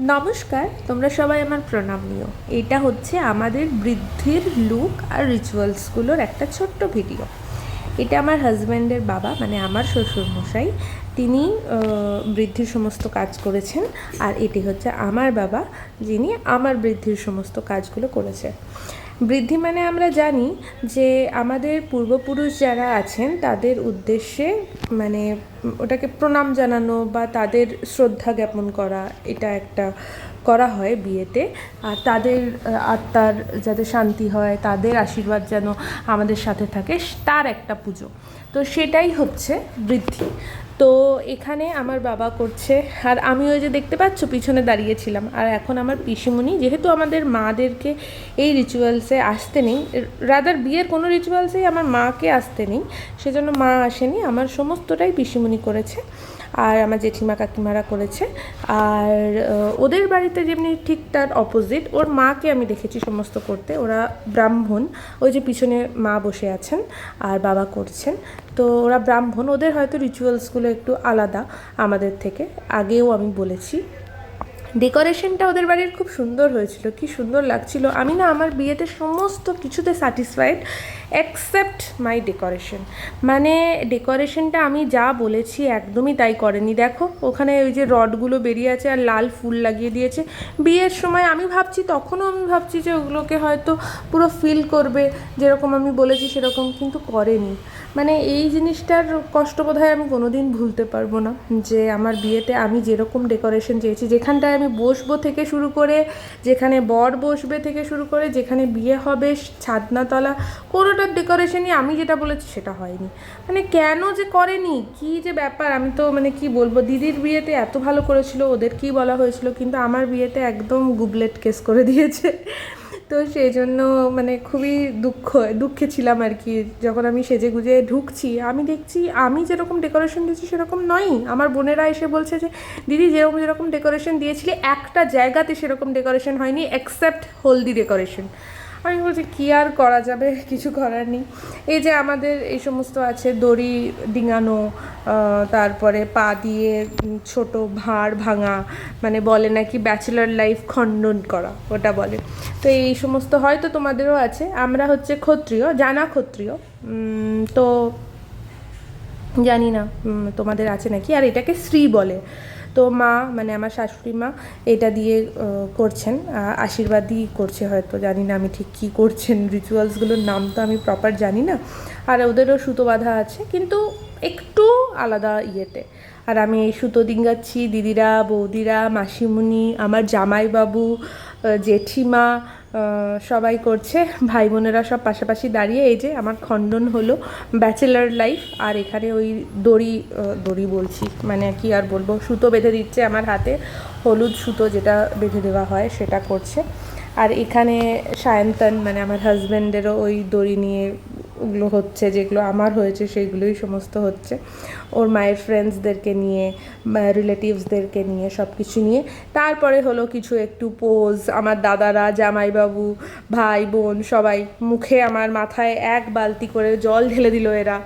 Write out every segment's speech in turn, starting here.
নমস্কার, তোমরা সবাই আমার প্রণাম নিও। এটা হচ্ছে আমাদের বৃদ্ধির লুক আর রিচুয়ালসগুলোর একটা ছোট্ট ভিডিও। এটা আমার হাজব্যান্ডের বাবা, মানে আমার শ্বশুরমশাই, তিনি বৃদ্ধির সমস্ত কাজ করেছেন। আর এটি হচ্ছে আমার বাবা, যিনি আমার বৃদ্ধির সমস্ত কাজগুলো করেছে। বৃদ্ধি মানে আমরা জানি যে আমাদের পূর্বপুরুষ যারা আছেন তাদের উদ্দেশ্যে মানে ওটাকে প্রণাম জানানো বা তাদের শ্রদ্ধা জ্ঞাপন করা, এটা একটা করা হয় বিয়েতে। আর তাদের আত্মার যাতে শান্তি হয়, তাদের আশীর্বাদ যেন আমাদের সাথে থাকে, তার একটা পুজো। তো সেটাই হচ্ছে বৃদ্ধি। তো এখানে আমার বাবা করছে, আর আমি ওই যে দেখতে পাচ্ছ পিছনে দাঁড়িয়েছিলাম। আর এখন আমার পিসিমণি, যেহেতু আমাদের মাদেরকে এই রিচুয়ালসে আসতে নেই, রাদার বিয়ের কোনো রিচুয়ালসেই আমার মাকে আসতে নেই, সেজন্য মা আসেনি, আমার সমস্তটাই পিসিমণি করেছে আর আমার জেঠিমা কাকিমারা করেছে। আর ওদের বাড়িতে যেমনি ঠিক তার অপোজিট, ওর মাকে আমি দেখেছি সমস্ত করতে। ওরা ব্রাহ্মণ, ওই যে পিছনে মা বসে আছেন আর বাবা করছেন। তো ওরা ব্রাহ্মণ, ওদের হয়তো রিচুয়ালসগুলো একটু আলাদা আমাদের থেকে, আগেও আমি বলেছি। ডেকোরেশনটা ওদের বাড়ির খুব সুন্দর হয়েছিল, কি সুন্দর লাগছিল। আমি না আমার বিয়েতে সমস্ত কিছুতে স্যাটিসফাইড এক্সেপ্ট মাই ডেকোরেশন। মানে ডেকোরেশনটা আমি যা বলেছি একদমই তাই করেনি। দেখো ওখানে ওই যে রডগুলো বেরিয়ে আছে আর লাল ফুল লাগিয়ে দিয়েছে। বিয়ের সময় আমি ভাবছি, তখনও আমি ভাবছি যে ওগুলোকে হয়তো পুরো ফিল করবে যেরকম আমি বলেছি সেরকম, কিন্তু করেনি। মানে এই জিনিসটার কষ্ট বোধহয় আমি কোনোদিন ভুলতে পারবো না, যে আমার বিয়েতে আমি যেরকম ডেকোরেশন চেয়েছি, যেখানটায় আমি বসবো থেকে শুরু করে, যেখানে বর বসবে থেকে শুরু করে, যেখানে বিয়ে হবে ছাদনাতলা, কোনোটার ডেকোরেশনই আমি যেটা বলেছি সেটা হয়নি। মানে কেন যে করেনি, কী যে ব্যাপার, আমি তো মানে কি বলবো। দিদির বিয়েতে এত ভালো করেছিল, ওদের কী বলা হয়েছিল, কিন্তু আমার বিয়েতে একদম গুবলেট কেস করে দিয়েছে। তো সেই জন্য মানে খুবই দুঃখে ছিলাম আর কি। যখন আমি সেজে গুজে ঢুকছি, আমি দেখছি আমি যেরকম ডেকোরেশন দিয়েছি সেরকম নয়। আমার বোনেরা এসে বলছে যে দিদি যেরকম যেরকম ডেকোরেশন দিয়েছিলি, একটা জায়গাতে সেরকম ডেকোরেশন হয়নি এক্সেপ্ট হলদি ডেকোরেশন। আমি বলছি কী আর করা যাবে, কিছু করার নেই। এই যে আমাদের এই সমস্ত আছে, দড়ি ডিঙানো, তারপরে পা দিয়ে ছোট ভাঁড় ভাঙা, মানে বলে নাকি ব্যাচেলার লাইফ খণ্ডন করা, ওটা বলে। তো এই সমস্ত হয়তো তোমাদেরও আছে। আমরা হচ্ছে ক্ষত্রিয়, জানা ক্ষত্রিয়, তো জানি না তোমাদের আছে নাকি। আর এটাকে শ্রী বলে। তো মা, মানে আমার শাশুড়ি মা, এটা দিয়ে করছেন, আশীর্বাদই করছে হয়তো, জানি না আমি ঠিক কী করছেন। রিচুয়ালসগুলোর নাম তো আমি প্রপার জানি না। আর ওদেরও সুতো বাঁধা আছে, কিন্তু একটু আলাদা ইয়েতে। আর আমি এই সুতো ডিঙ্গাচ্ছি, দিদিরা, বৌদিরা, মাসিমণি, আমার জামাইবাবু, জেঠিমা, সবাই করছে, ভাই বোনেরা সব পাশাপাশি দাঁড়িয়ে। এই যে আমার খণ্ডন হলো ব্যাচেলার লাইফ। আর এখানে ওই দড়ি বলছি, মানে কি আর বলবো, সুতো বেঁধে দিচ্ছে আমার হাতে, হলুদ সুতো যেটা বেঁধে দেওয়া হয় সেটা করছে। আর এখানে সায়ন্তন, মানে আমার হাজব্যান্ডেরও ওই দড়ি নিয়ে ওগুলো হচ্ছে, যেগুলো আমার হয়েছে সেইগুলোই সমস্ত হচ্ছে। ওর মায়ের ফ্রেন্ডসদেরকে নিয়ে, রিলেটিভসদেরকে নিয়ে, সব কিছু নিয়ে। তারপরে হলো কিছু একটু পোজ, আমার দাদারা, জামাইবাবু, ভাই বোন সবাই মুখে, আমার মাথায় এক বালতি করে জল ঢেলে দিল এরা।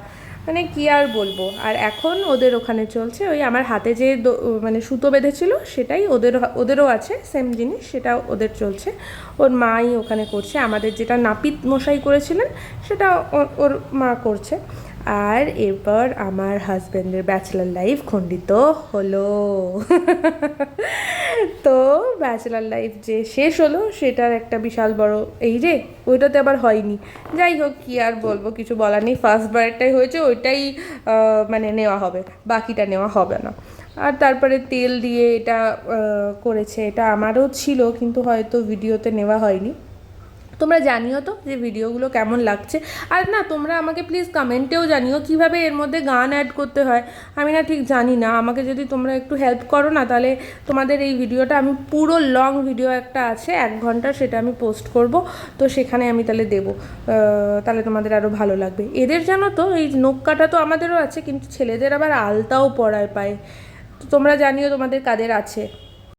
মানে কি আর বলবো। আর এখন ওদের ওখানে চলছে ওই আমার হাতে যে মানে সুতো বেঁধেছিল সেটাই ওদেরও আছে সেম জিনিস, সেটা ওদের চলছে। ওর মাই ওখানে করছে, আমাদের যেটা নাপিত মশাই করেছিলেন সেটা ওর মা করছে। আর এরপর আমার হাজব্যান্ডের ব্যাচেলার লাইফ খণ্ডিত হলো। তো ব্যাচেলার লাইফ যে শেষ হলো সেটার একটা বিশাল বড়, এই রে ওইটাতে আবার হয়নি। যাই হোক, কী আর বলবো, কিছু বলার নেই। ফার্স্ট বারেরটাই হয়েছে, ওইটাই মানে নেওয়া হবে, বাকিটা নেওয়া হবে না। আর তারপরে তেল দিয়ে এটা করেছে, এটা আমারও ছিল কিন্তু হয়তো ভিডিওতে নেওয়া হয়নি। তোমরা জানিও তো যে ভিডিওগুলো কেমন লাগছে। আর না, তোমরা আমাকে প্লিজ কমেন্টেও জানিও কীভাবে এর মধ্যে গান অ্যাড করতে হয়। আমি না ঠিক জানি না, আমাকে যদি তোমরা একটু হেল্প করো না, তাহলে তোমাদের এই ভিডিওটা আমি পুরো লং ভিডিও একটা আছে 1 ঘন্টা, সেটা আমি পোস্ট করব। তো সেখানে আমি তাহলে দেবো, তাহলে তোমাদের আরও ভালো লাগবে। এদের জানো তো এই নখ কাটা তো আমাদেরও আছে, কিন্তু ছেলেদের আবার আলতাও পরায় পায়। তো তোমরা জানিও তোমাদের কাদের আছে।